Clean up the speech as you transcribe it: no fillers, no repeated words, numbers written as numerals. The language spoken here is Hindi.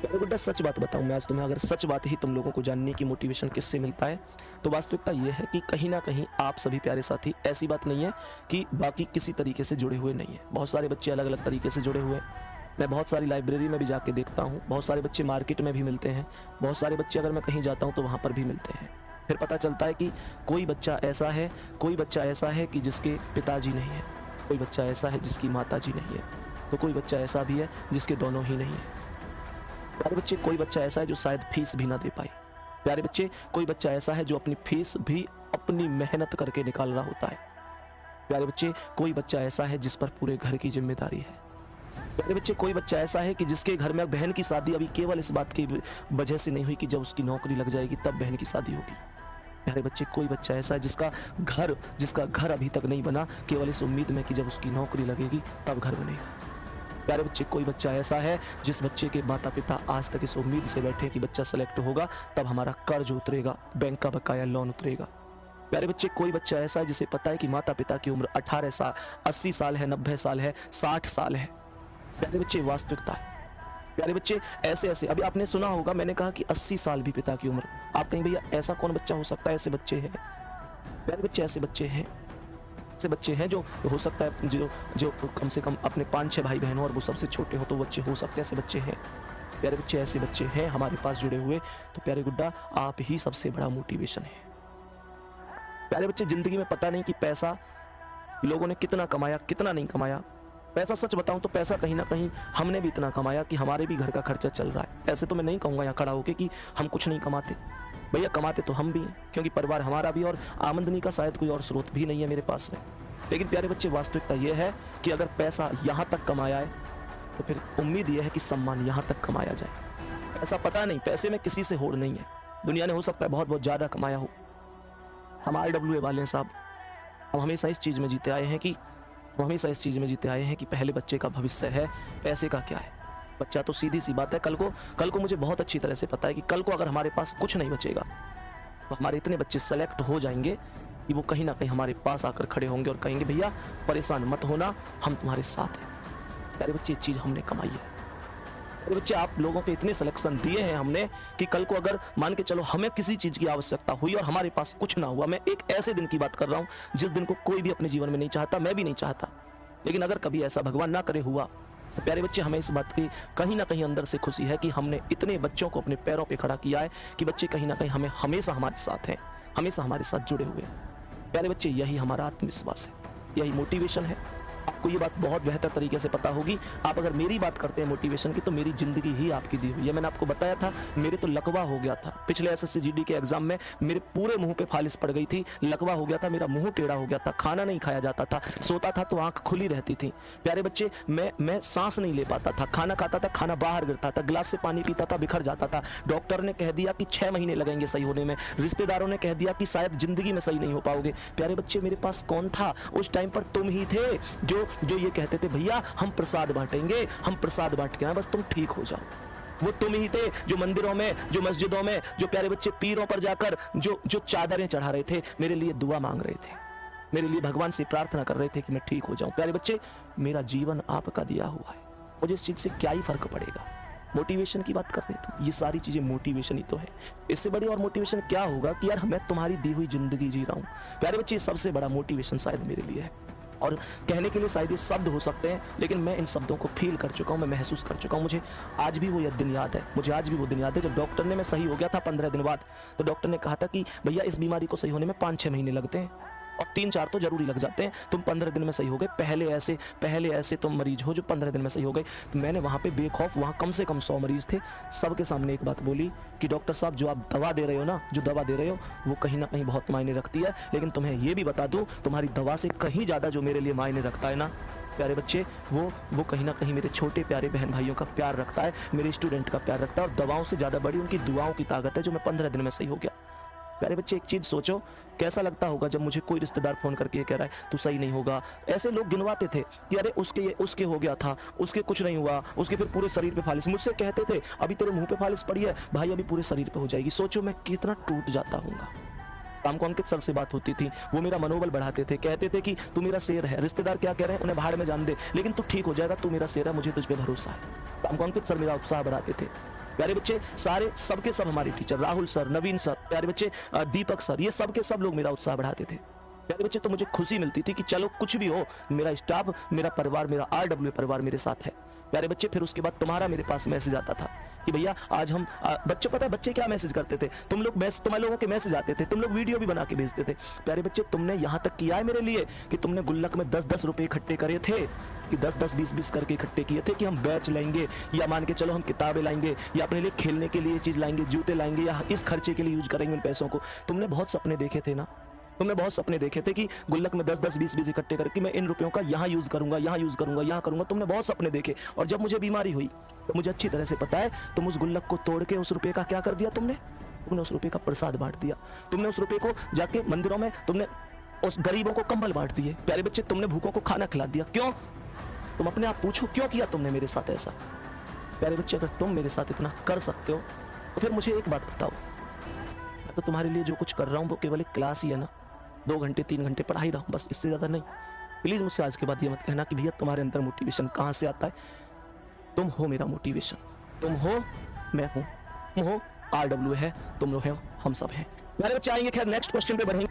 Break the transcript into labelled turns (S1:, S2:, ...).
S1: प्यारे गुड्डा सच बात बताऊं मैं आज तुम्हें, अगर सच बात ही तुम लोगों को जानने की मोटिवेशन किससे मिलता है तो वास्तविकता ये है कि कहीं ना कहीं आप सभी प्यारे साथी, ऐसी बात नहीं है कि बाकी किसी तरीके से जुड़े हुए नहीं है। बहुत सारे बच्चे अलग अलग तरीके से जुड़े हुए हैं। मैं बहुत सारी लाइब्रेरी में भी जाके देखता हूँ, बहुत सारे बच्चे मार्केट में भी मिलते हैं, बहुत सारे बच्चे अगर मैं कहीं जाता हूँ तो वहाँ पर भी मिलते हैं। फिर पता चलता है कि कोई बच्चा ऐसा है कि जिसके पिताजी नहीं है, कोई बच्चा ऐसा है जिसकी माताजी नहीं है, तो कोई बच्चा ऐसा भी है जिसके दोनों ही नहीं है। प्यारे बच्चे, कोई बच्चा ऐसा है जो शायद फीस भी ना दे पाए। प्यारे बच्चे, कोई बच्चा ऐसा है जो अपनी फीस भी अपनी मेहनत करके निकाल रहा होता है। प्यारे बच्चे, कोई बच्चा ऐसा है जिस पर पूरे घर की जिम्मेदारी है। प्यारे बच्चे, कोई बच्चा ऐसा है कि जिसके घर में बहन की शादी अभी केवल इस बात की वजह से नहीं हुई कि जब उसकी नौकरी लग जाएगी तब बहन की शादी होगी। प्यारे बच्चे, कोई बच्चा ऐसा है जिसका घर अभी तक नहीं बना, केवल इस उम्मीद में कि जब उसकी नौकरी लगेगी तब घर बनेगा। प्यारे बच्चे, कोई बच्चा ऐसा है जिस बच्चे के माता पिता आज तक इस उम्मीद से बैठे कि बच्चा सेलेक्ट होगा तब हमारा कर्ज उतरेगा, बैंक का बकाया लोन उतरेगा। प्यारे बच्चे, कोई बच्चा ऐसा है जिसे पता है कि माता पिता की उम्र 18 साल, 80 साल है, 90 साल है, 60 साल है। प्यारे बच्चे, वास्तविकता है। प्यारे बच्चे, ऐसे अभी आपने सुना होगा, मैंने कहा कि 80 साल भी पिता की उम्र। आप कहीं भैया ऐसा कौन बच्चा हो सकता है? ऐसे बच्चे हैं प्यारे बच्चे, ऐसे बच्चे हैं जो हो सकता है जो कम से कम अपने 5-6 भाई बहन हो और वो सबसे छोटे हो, तो बच्चे हो सकते हैं, ऐसे बच्चे हैं। प्यारे बच्चे, ऐसे बच्चे हैं हमारे पास जुड़े हुए। तो प्यारे गुड्डा, आप ही सबसे बड़ा मोटिवेशन है। प्यारे बच्चे, जिंदगी में पता नहीं कि पैसा लोगों ने कितना कमाया, कितना नहीं कमाया। पैसा, सच बताऊं तो पैसा कहीं ना कहीं हमने भी इतना कमाया कि हमारे भी घर का खर्चा चल रहा है। ऐसे तो मैं नहीं कहूँगा यहाँ खड़ा होकर कि हम कुछ नहीं कमाते। भैया, कमाते तो हम भी हैं, क्योंकि परिवार हमारा भी और आमदनी का शायद कोई और स्रोत भी नहीं है मेरे पास में। लेकिन प्यारे बच्चे, वास्तविकता यह है कि अगर पैसा यहाँ तक कमाया है तो फिर उम्मीद यह है कि सम्मान यहाँ तक कमाया जाए। ऐसा पता नहीं, पैसे में किसी से होड़ नहीं है। दुनिया ने हो सकता है बहुत बहुत ज़्यादा कमाया हो। हम RWA वाले हैं साहब, हम हमेशा इस चीज़ में जीते आए हैं कि पहले बच्चे का भविष्य है, पैसे का क्या है। बच्चा तो सीधी सी बात है, कल को मुझे बहुत अच्छी तरह से पता है कि कल को अगर हमारे पास कुछ नहीं बचेगा तो हमारे इतने बच्चे सेलेक्ट हो जाएंगे कि वो कहीं ना कहीं हमारे पास आकर खड़े होंगे और कहेंगे भैया परेशान मत होना, हम तुम्हारे साथ हैं। प्यारे बच्चे, ये चीज़ हमने कमाई है। प्यारे बच्चे, आप लोगों के इतने सिलेक्शन दिए हैं हमने कि कल को अगर मान के चलो हमें किसी चीज़ की आवश्यकता हुई और हमारे पास कुछ ना हुआ, मैं एक ऐसे दिन की बात कर रहा हूँ जिस दिन को कोई भी अपने जीवन में नहीं चाहता, मैं भी नहीं चाहता, लेकिन अगर कभी ऐसा भगवान ना करे हुआ तो प्यारे बच्चे, हमें इस बात की कहीं ना कहीं अंदर से खुशी है कि हमने इतने बच्चों को अपने पैरों पे खड़ा किया है कि बच्चे कहीं ना कहीं हमें हमेशा हमारे साथ हैं, हमेशा हमारे साथ जुड़े हुए हैं। प्यारे बच्चे, यही हमारा आत्मविश्वास है, यही मोटिवेशन है। आपको ये बात बहुत बेहतर तरीके से पता होगी। आप अगर मेरी बात करते हैं मोटिवेशन की, तो मेरी जिंदगी ही आपकी दी हुई है। मैंने आपको बताया था, मेरे तो लकवा हो गया था पिछले SSC GD के एग्जाम में, मेरे पूरे मुंह पे फालिश पड़ गई थी, लकवा हो गया था, मेरा मुंह टेढ़ा हो गया था, खाना नहीं खाया जाता था, सोता था तो आंख खुली रहती थी। प्यारे बच्चे, मैं सांस नहीं ले पाता था, खाना खाता था, खाना बाहर गिरता था, गिलास से पानी पीता था, बिखर जाता था। डॉक्टर ने कह दिया कि 6 महीने लगेंगे सही होने में, रिश्तेदारों ने कह दिया कि शायद जिंदगी में सही नहीं हो पाओगे। प्यारे बच्चे, मेरे पास कौन था उस टाइम पर? तुम ही थे जो ये कहते थे भैया हम प्रसाद बांटेंगे, हम प्रसाद बांट के आए, बस तुम ठीक हो जाओ। वो तुम ही थे जो मंदिरों में, जो मस्जिदों में, जो प्यारे बच्चे पीरों पर जाकर जो चादरें चढ़ा रहे थे, मेरे लिए दुआ मांग रहे थे, मेरे लिए भगवान से प्रार्थना कर रहे थे कि मैं ठीक हो जाऊं। प्यारे बच्चे, मेरा जीवन आपका दिया हुआ है, मुझे इस चीज से क्या ही फर्क पड़ेगा। मोटिवेशन की बात कर रहे तो ये सारी चीजें मोटिवेशन ही तो है। इससे बड़ी और मोटिवेशन क्या होगा कि यार मैं तुम्हारी दी हुई जिंदगी जी रहा हूं। प्यारे बच्चे, सबसे बड़ा मोटिवेशन शायद मेरे लिए है। और कहने के लिए शायद ये शब्द हो सकते हैं, लेकिन मैं इन शब्दों को फील कर चुका हूँ, मैं महसूस कर चुका हूँ। मुझे आज भी वो दिन याद है, जब डॉक्टर ने, मैं सही हो गया था 15 दिन बाद, तो डॉक्टर ने कहा था कि भैया इस बीमारी को सही होने में 5-6 महीने लगते हैं और 3-4 तो जरूरी लग जाते हैं, तुम 15 दिन में सही हो गए। पहले ऐसे तुम मरीज हो जो 15 दिन में सही हो गए। तो मैंने वहाँ पे बेखौफ, वहाँ कम से कम 100 मरीज थे, सबके सामने एक बात बोली कि डॉक्टर साहब, जो आप दवा दे रहे हो ना, वो कहीं ना कहीं बहुत मायने रखती है, लेकिन तुम्हें ये भी बता दूं, तुम्हारी दवा से कहीं ज़्यादा जो मेरे लिए मायने रखता है ना प्यारे बच्चे, वो कहीं ना कहीं मेरे छोटे प्यारे बहन भाइयों का प्यार रखता है, मेरे स्टूडेंट का प्यार रखता है, और दवाओं से ज़्यादा बड़ी उनकी दुआओं की ताकत है जो मैं 15 दिन में सही हो गया। प्यारे बच्चे, एक चीज़ सोचो, कैसा लगता होगा जब मुझे कोई रिश्तेदार फ़ोन करके ये कह रहा है तू सही नहीं होगा। ऐसे लोग गिनवाते थे कि अरे उसके हो गया था, उसके कुछ नहीं हुआ, उसके फिर पूरे शरीर पे फालिश। मुझसे कहते थे अभी तेरे मुंह पे फालिश पड़ी है भाई, अभी पूरे शरीर पे हो जाएगी। सोचो मैं कितना टूट जाता हूँगा। शाम को अंकित सर से बात होती थी, वो मेरा मनोबल बढ़ाते थे, कहते थे कि तू मेरा शेर है, रिश्तेदार क्या कह रहे हैं उन्हें भाड़ में जान दे, लेकिन तू ठीक हो जाएगा, तू मेरा शेर है, मुझे तुझ पे भरोसा है। शाम को अंकित सर मेरा उत्साह बढ़ाते थे। प्यारे बच्चे, सारे सबके सब हमारे टीचर, राहुल सर, नवीन सर, प्यारे बच्चे दीपक सर, ये सब के सब लोग मेरा उत्साह बढ़ाते थे। प्यारे बच्चे, तो मुझे खुशी मिलती थी कि चलो कुछ भी हो, मेरा स्टाफ, मेरा परिवार, मेरा RW परिवार मेरे साथ है। प्यारे बच्चे, फिर उसके बाद तुम्हारा मेरे पास मैसेज आता था कि भैया आज हम बच्चे, पता है बच्चे क्या मैसेज करते थे, तुम्हारे लोगों के मैसेज आते थे, तुम लोग वीडियो भी बना के भेजते थे। प्यारे बच्चे, तुमने यहाँ तक किया है मेरे लिए कि तुमने गुल्लक में 10-10 रुपए इकट्ठे करे थे, कि 10-10, 20-20 करके इकट्ठे किए थे कि हम बैच लेंगे, या मान के चलो हम किताबें लाएंगे, या अपने लिए खेलने के लिए चीज़ लाएंगे, जूते लाएंगे, या इस खर्चे के लिए यूज करेंगे उन पैसों को। तुमने बहुत सपने देखे थे ना, तुमने बहुत सपने देखे थे कि गुल्लक में 10-10, 20-20 इकट्ठे करके मैं इन रुपयों का यहाँ यूज़ करूंगा, यहाँ यूज़ करूंगा, यहाँ करूंगा। तुमने बहुत सपने देखे, और जब मुझे बीमारी हुई तो मुझे अच्छी तरह से पता है, तुम उस गुल्लक को तोड़ के उस रुपये का क्या कर दिया, तुमने उस रुपये का प्रसाद बांट दिया। तुमने उस रुपये को जाके मंदिरों में तुमने उस गरीबों को कंबल बांट दिए। प्यारे बच्चे, तुमने भूखों को खाना खिला दिया। क्यों? तुम अपने आप पूछो, क्यों किया तुमने मेरे साथ ऐसा? प्यारे बच्चे, अगर तुम मेरे साथ इतना कर सकते हो तो फिर मुझे एक बात बताओ, मैं तो तुम्हारे लिए जो कुछ कर रहा हूँ वो केवल एक क्लास ही है ना, 2 घंटे 3 घंटे पढ़ा ही रहा हूँ, बस, इससे ज़्यादा नहीं। प्लीज़ मुझसे आज के बाद ये मत कहना कि भैया तुम्हारे अंदर मोटिवेशन कहाँ से आता है। तुम हो मेरा मोटिवेशन, तुम हो, मैं हूँ, तुम हो, RW है, तुम लोग हो, हम सब हैं। मेरे बच्चे आएंगे, खैर नेक्स्ट क्वेश्चन पे बढ़ेंगे।